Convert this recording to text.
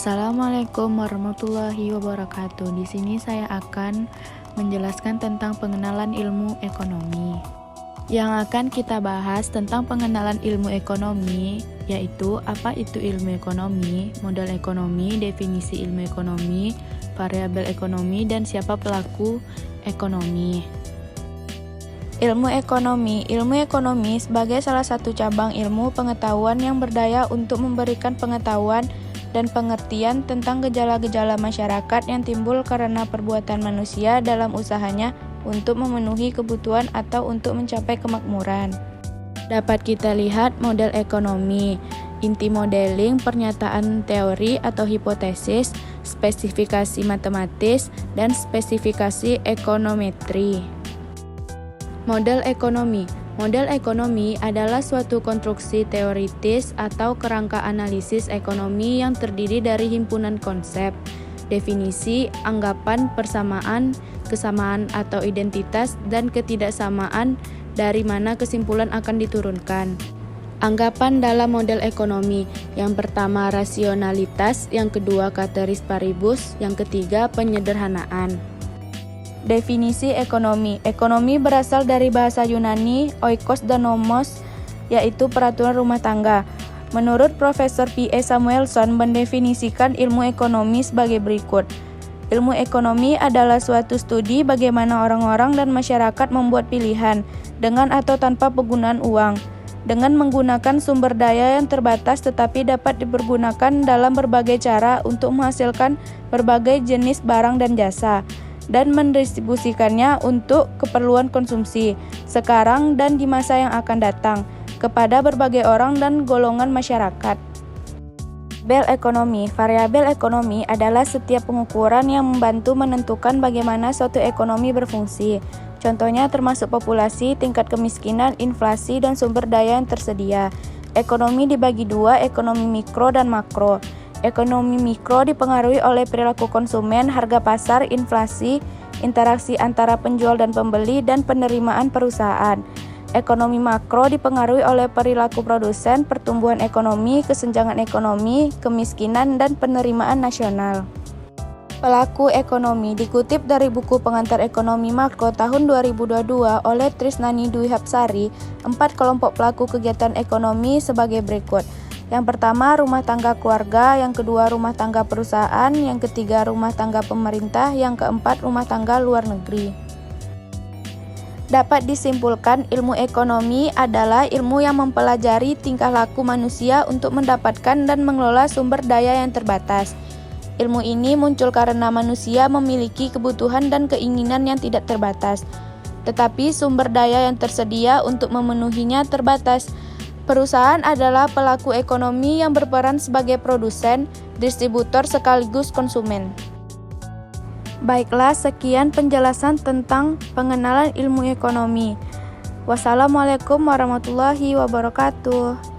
Assalamualaikum warahmatullahi wabarakatuh. Di sini saya akan menjelaskan tentang pengenalan ilmu ekonomi. Yang akan kita bahas tentang pengenalan ilmu ekonomi yaitu apa itu ilmu ekonomi, model ekonomi, definisi ilmu ekonomi, variabel ekonomi, dan siapa pelaku ekonomi. Ilmu ekonomi sebagai salah satu cabang ilmu pengetahuan yang berdaya untuk memberikan pengetahuan dan pengertian tentang gejala-gejala masyarakat yang timbul karena perbuatan manusia dalam usahanya untuk memenuhi kebutuhan atau untuk mencapai kemakmuran. Dapat kita lihat model ekonomi, inti modeling, pernyataan teori atau hipotesis, spesifikasi matematis, dan spesifikasi ekonometri. Model ekonomi adalah suatu konstruksi teoritis atau kerangka analisis ekonomi yang terdiri dari himpunan konsep, definisi, anggapan, persamaan, kesamaan atau identitas, dan ketidaksamaan dari mana kesimpulan akan diturunkan. Anggapan dalam model ekonomi, yang pertama rasionalitas, yang kedua ceteris paribus, yang ketiga penyederhanaan. Definisi ekonomi. Ekonomi berasal dari bahasa Yunani oikos dan nomos, yaitu peraturan rumah tangga. Menurut Profesor P.E. Samuelson mendefinisikan ilmu ekonomi sebagai berikut. Ilmu ekonomi adalah suatu studi bagaimana orang-orang dan masyarakat membuat pilihan, dengan atau tanpa penggunaan uang, dengan menggunakan sumber daya yang terbatas tetapi dapat dipergunakan dalam berbagai cara untuk menghasilkan berbagai jenis barang dan jasa, dan mendistribusikannya untuk keperluan konsumsi sekarang dan di masa yang akan datang kepada berbagai orang dan golongan masyarakat. Variabel ekonomi adalah setiap pengukuran yang membantu menentukan bagaimana suatu ekonomi berfungsi. Contohnya termasuk populasi, tingkat kemiskinan, inflasi, dan sumber daya yang tersedia. Ekonomi dibagi dua, ekonomi mikro dan makro. Ekonomi mikro dipengaruhi oleh perilaku konsumen, harga pasar, inflasi, interaksi antara penjual dan pembeli, dan penerimaan perusahaan. Ekonomi makro dipengaruhi oleh perilaku produsen, pertumbuhan ekonomi, kesenjangan ekonomi, kemiskinan, dan penerimaan nasional. Pelaku ekonomi dikutip dari buku Pengantar Ekonomi Makro tahun 2022 oleh Trisnani Dwi Hapsari, 4 kelompok pelaku kegiatan ekonomi sebagai berikut. Yang pertama, rumah tangga keluarga, yang kedua, rumah tangga perusahaan, yang ketiga, rumah tangga pemerintah, yang keempat, rumah tangga luar negeri. Dapat disimpulkan, ilmu ekonomi adalah ilmu yang mempelajari tingkah laku manusia untuk mendapatkan dan mengelola sumber daya yang terbatas. Ilmu ini muncul karena manusia memiliki kebutuhan dan keinginan yang tidak terbatas, tetapi sumber daya yang tersedia untuk memenuhinya terbatas. Perusahaan adalah pelaku ekonomi yang berperan sebagai produsen, distributor sekaligus konsumen. Baiklah, sekian penjelasan tentang pengenalan ilmu ekonomi. Wassalamualaikum warahmatullahi wabarakatuh.